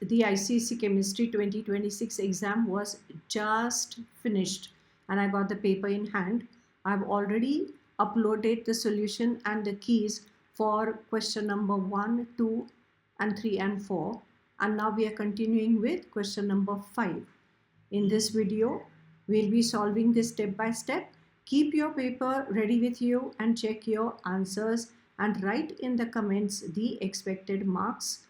The ICSE Chemistry 2026 exam was just finished and I got the paper in hand. I've already uploaded the solution and the keys for question number 1, 2 and 3 and 4, and now we are continuing with question number 5. In this video, we'll be solving this step by step. Keep your paper ready with you and check your answers and write in the comments the expected marks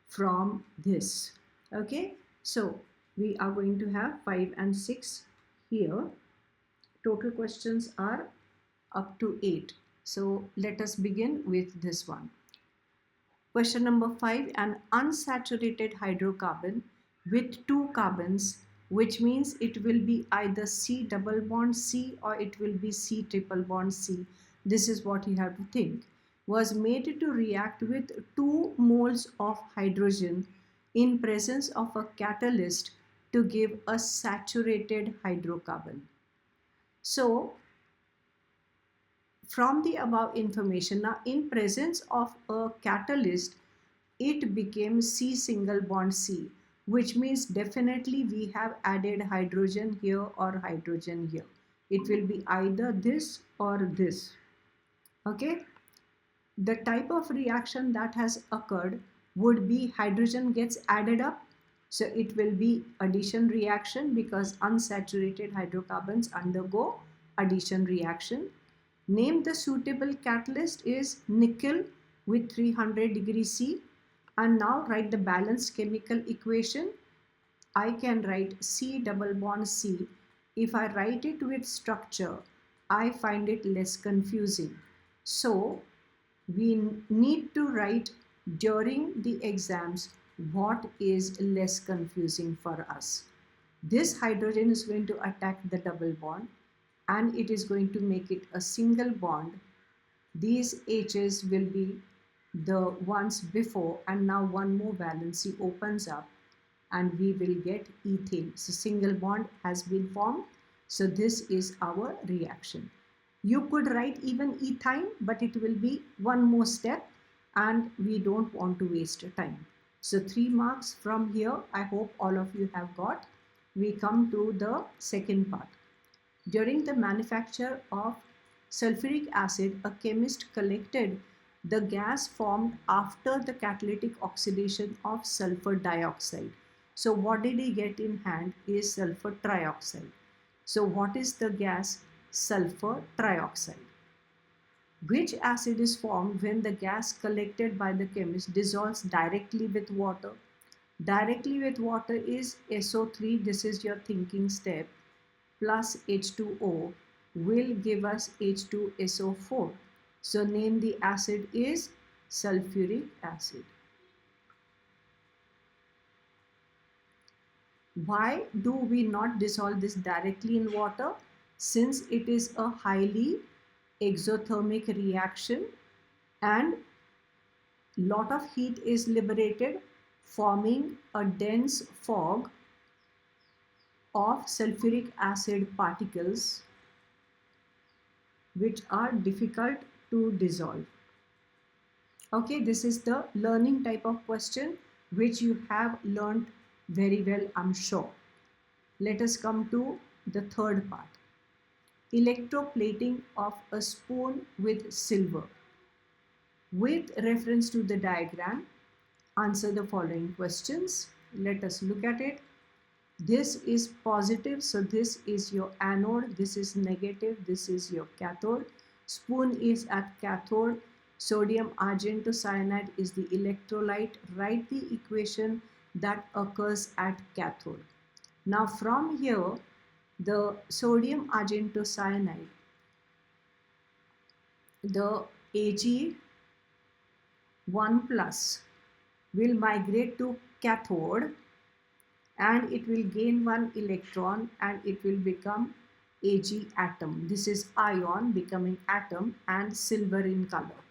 from this. Okay, so we are going to have 5 and 6 here. Total questions are up to 8. So let us begin with this one. Question number 5, an unsaturated hydrocarbon with 2 carbons, which means it will be either C double bond C or it will be C triple bond C. This is what you have to think. Was made to react with 2 moles of hydrogen in presence of a catalyst to give a saturated hydrocarbon. So from the above information, now in presence of a catalyst, it became C single bond C, which means definitely we have added hydrogen here or hydrogen here. It will be either this or this. Okay. The type of reaction that has occurred would be hydrogen gets added up. So it will be addition reaction because unsaturated hydrocarbons undergo addition reaction. Name the suitable catalyst is nickel with 300 degrees C. And now write the balanced chemical equation. I can write C double bond C. If I write it with structure, I find it less confusing. So we need to write during the exams what is less confusing for us. This hydrogen is going to attack the double bond and it is going to make it a single bond. These H's will be the ones before, and now one more valency opens up and we will get ethane. So single bond has been formed. So this is our reaction. You could write even ethyne, but it will be one more step and we don't want to waste time. So 3 marks from here. I hope all of you have got. We come to the second part. During the manufacture of sulfuric acid, a chemist collected the gas formed after the catalytic oxidation of sulfur dioxide. So what did he get in hand is sulfur trioxide. So what is the gas? Sulfur trioxide. Which acid is formed when the gas collected by the chemist dissolves directly with water? Directly with water is SO3, this is your thinking step, plus H2O will give us H2SO4. So name the acid is sulfuric acid. Why do we not dissolve this directly in water? Since it is a highly exothermic reaction and lot of heat is liberated, forming a dense fog of sulfuric acid particles which are difficult to dissolve. Okay, this is the learning type of question which you have learned very well, I'm sure. Let us come to the third part. Electroplating of a spoon with silver. With reference to the diagram, answer the following questions. Let us look at it. This is positive, so this is your anode, this is negative, this is your cathode. Spoon is at cathode, sodium argentocyanide is the electrolyte. Write the equation that occurs at cathode. Now from here, the sodium argentocyanide, the Ag1 plus will migrate to cathode and it will gain 1 electron and it will become Ag atom. This is ion becoming atom and silver in color.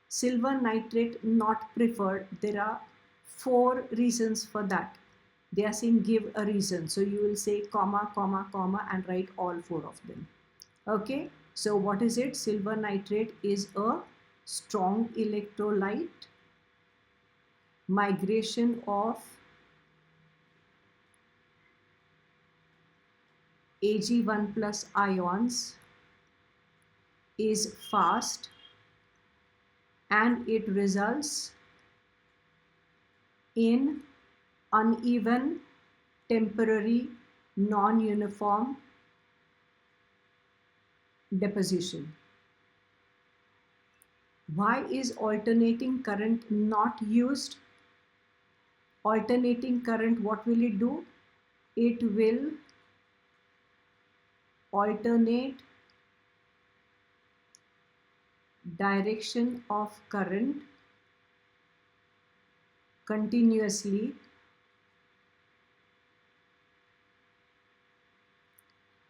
Silver nitrate not preferred. There are 4 reasons for that. They are saying give a reason. So you will say comma, comma, comma and write all 4 of them. Okay. So what is it? Silver nitrate is a strong electrolyte. Migration of Ag1 plus ions is fast and it results in uneven, temporary, non-uniform deposition. Why is alternating current not used? Alternating current, what will it do? It will alternate direction of current continuously,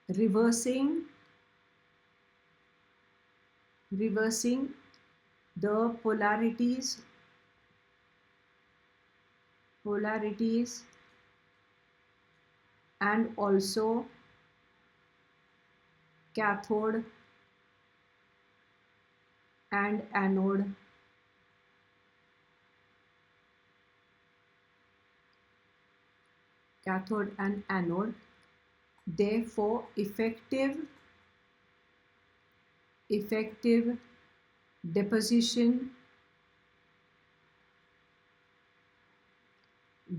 reversing the polarities and also cathode and anode therefore effective deposition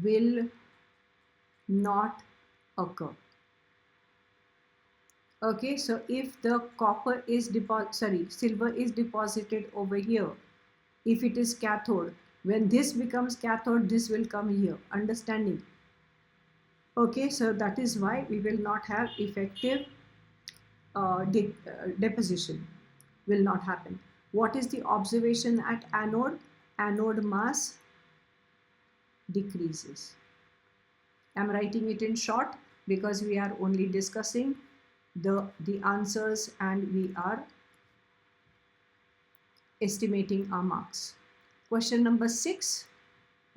will not occur. Okay, so if the silver is deposited over here, if it is cathode, when this becomes cathode, this will come here. Understanding? Okay, so that is why we will not have effective deposition. Will not happen. What is the observation at anode? Anode mass decreases. I'm writing it in short because we are only discussing the answers and we are estimating our marks. Question number 6.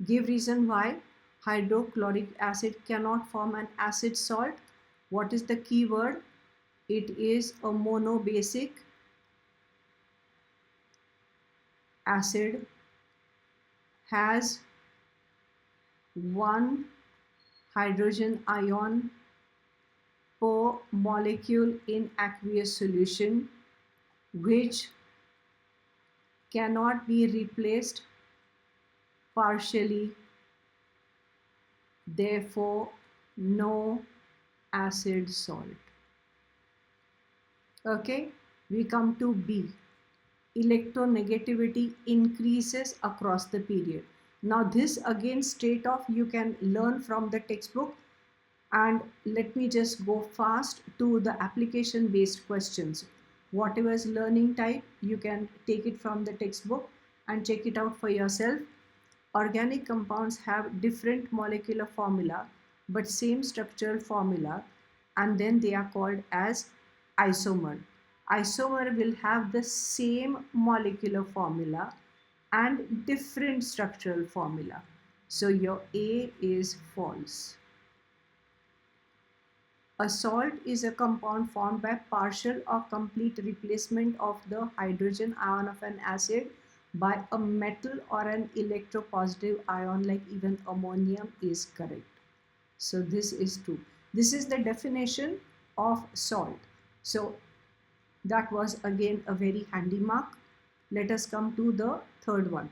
Give reason why hydrochloric acid cannot form an acid salt. What is the key word? It is a monobasic acid, has one hydrogen ion per molecule in aqueous solution, which cannot be replaced partially, therefore no acid salt. Okay, we come to B. Electronegativity increases across the period. Now this again straight off you can learn from the textbook, and let me just go fast to the application based questions. Whatever is learning type, you can take it from the textbook and check it out for yourself. Organic compounds have different molecular formula but same structural formula, and then they are called as isomer. Isomer will have the same molecular formula and different structural formula. So your A is false. A salt is a compound formed by partial or complete replacement of the hydrogen ion of an acid by a metal or an electropositive ion, like even ammonium is correct. So this is true. This is the definition of salt. So that was again a very handy mark. Let us come to the third one.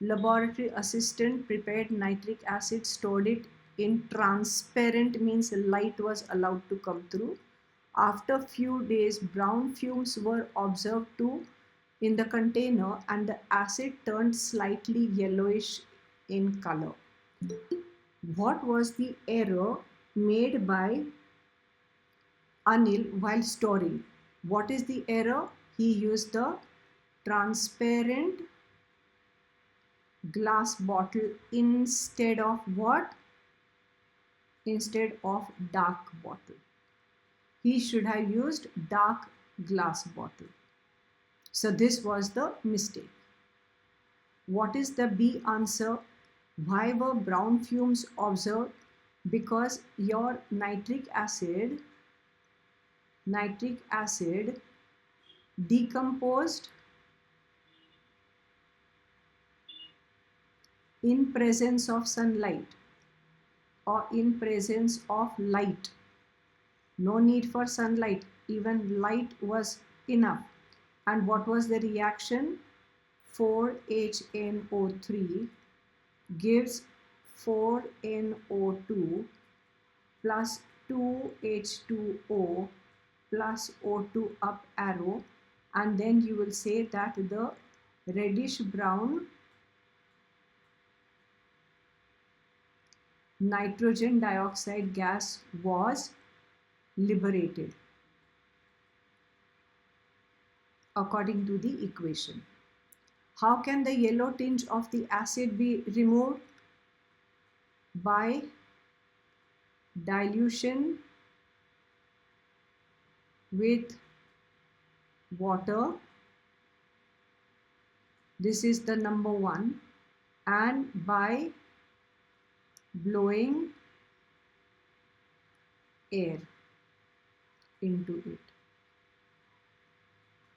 Laboratory assistant prepared nitric acid, stored it in transparent, means light was allowed to come through. After few days, brown fumes were observed too in the container and the acid turned slightly yellowish in color. What was the error made by Anil while storing? What is the error? He used the transparent glass bottle instead of what? Instead of dark bottle. He should have used dark glass bottle. So this was the mistake. What is the B answer? Why were brown fumes observed? Because your nitric acid decomposed in presence of sunlight or in presence of light. No need for sunlight, even light was enough. And what was the reaction? 4HNO3 gives 4NO2 plus 2H2O plus O2 up arrow, and then you will say that the reddish brown nitrogen dioxide gas was liberated according to the equation. How can the yellow tinge of the acid be removed? By dilution with water. This is the number one. And by blowing air into it.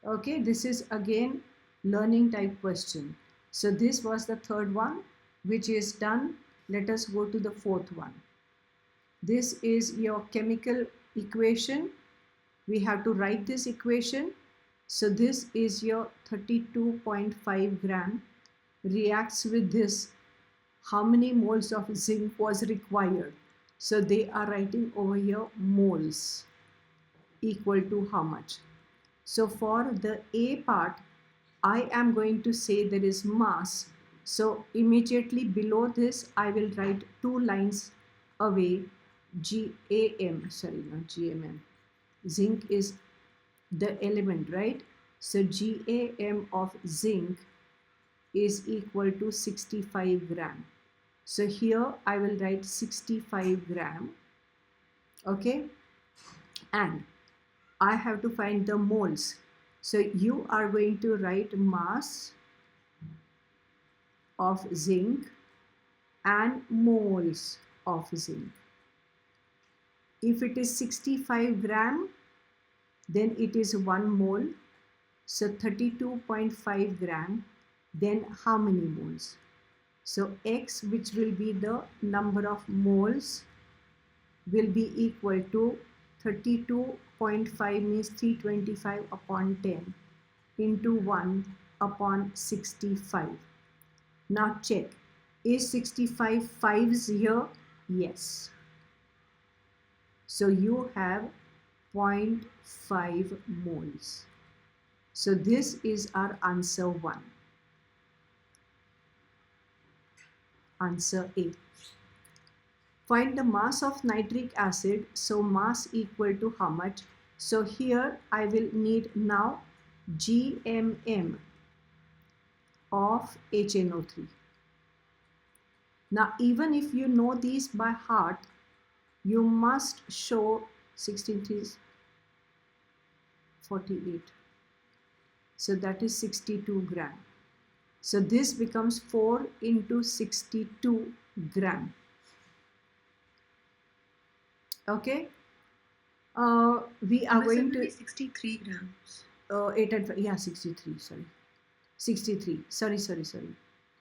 Okay, this is again learning type question. So this was the third one, which is done. Let us go to the fourth one. This is your chemical equation. We have to write this equation. So this is your 32.5 gram reacts with this. How many moles of zinc was required? So they are writing over here moles equal to how much? So for the A part, I am going to say there is mass. So immediately below this, I will write two lines away GAM, sorry, not GMM. Zinc is the element, right? So GAM of zinc is equal to 65 gram. So here I will write 65 gram. Okay. And I have to find the moles. So you are going to write mass of zinc and moles of zinc. If it is 65 gram, then it is 1 mole. So 32.5 gram, then how many moles? So X, which will be the number of moles, will be equal to 32.5 means 325 upon 10 into 1 upon 65. Now check, is 65 fives here? Yes. So you have 0.5 moles. So this is our answer 1. Answer A. Find the mass of nitric acid. So mass equal to how much? So here I will need now GMM of HNO3. Now even if you know these by heart, you must show 16 48. So that is 62 gram. So this becomes 4 into 62 gram. Okay. We are going to 63 grams. 8 and yeah, 63. Sorry, 63. Sorry.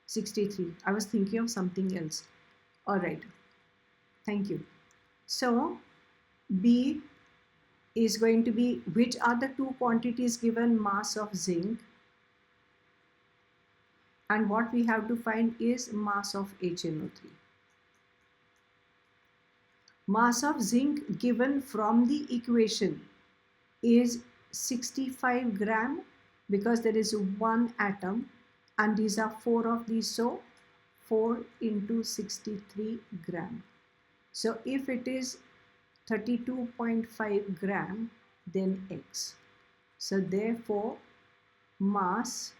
63. I was thinking of something else. All right. Thank you. So B is going to be, which are the two quantities given mass of zinc, and what we have to find is mass of HNO3. Mass of zinc given from the equation is 65 gram because there is one atom and these are 4 of these, so 4 into 63 gram. So if it is 32.5 gram, then X. So therefore mass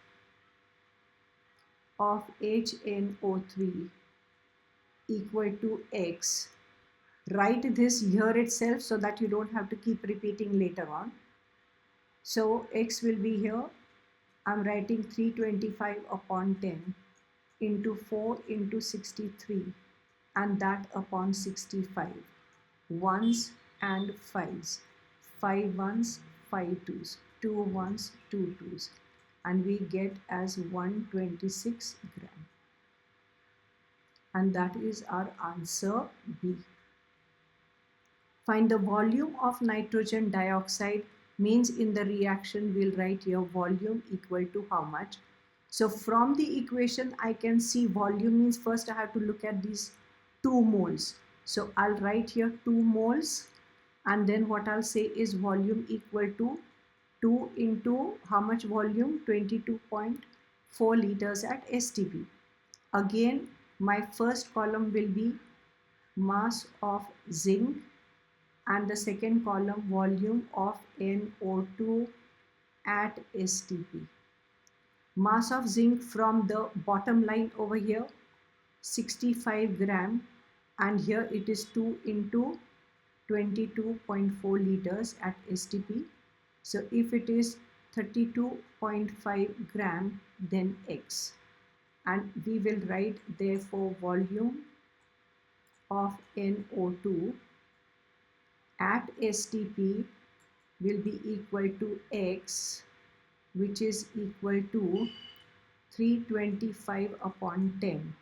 of HNO3 equal to X. Write this here itself so that you don't have to keep repeating later on. So X will be here. I'm writing 325 upon 10 into 4 into 63 and that upon 65. Ones and fives. 5 ones, 5 twos. 2 ones, 2 twos. And we get as 126 gram. And that is our answer B. Find the volume of nitrogen dioxide, means in the reaction we'll write here volume equal to how much. So from the equation I can see volume means first I have to look at these 2 moles. So I'll write here 2 moles, and then what I'll say is volume equal to 2 into how much volume, 22.4 liters at STP. Again my first column will be mass of zinc, and the second column volume of NO2 at STP. Mass of zinc from the bottom line over here 65 gram, and here it is 2 into 22.4 liters at STP. So if it is 32.5 gram, then X, and we will write therefore volume of NO2 at STP will be equal to X, which is equal to 325 upon 10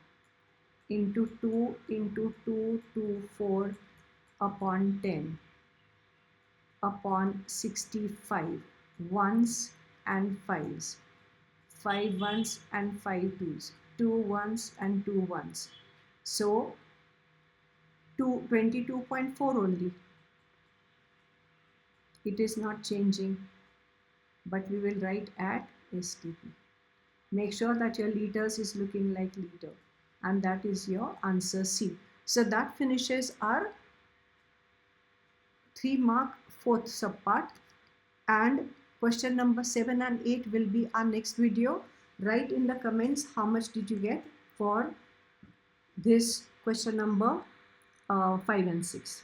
into 2 into 224 upon 10 upon 65 ones and fives, 5 ones and 5 twos, 2 ones and 2 ones. So 22.4 only. It is not changing, but we will write at STP. Make sure that your liters is looking like liter, and that is your answer C. So that finishes our 3-mark fourth subpart, and question number 7 and 8 will be our next video. Write in the comments how much did you get for this question number 5 and 6.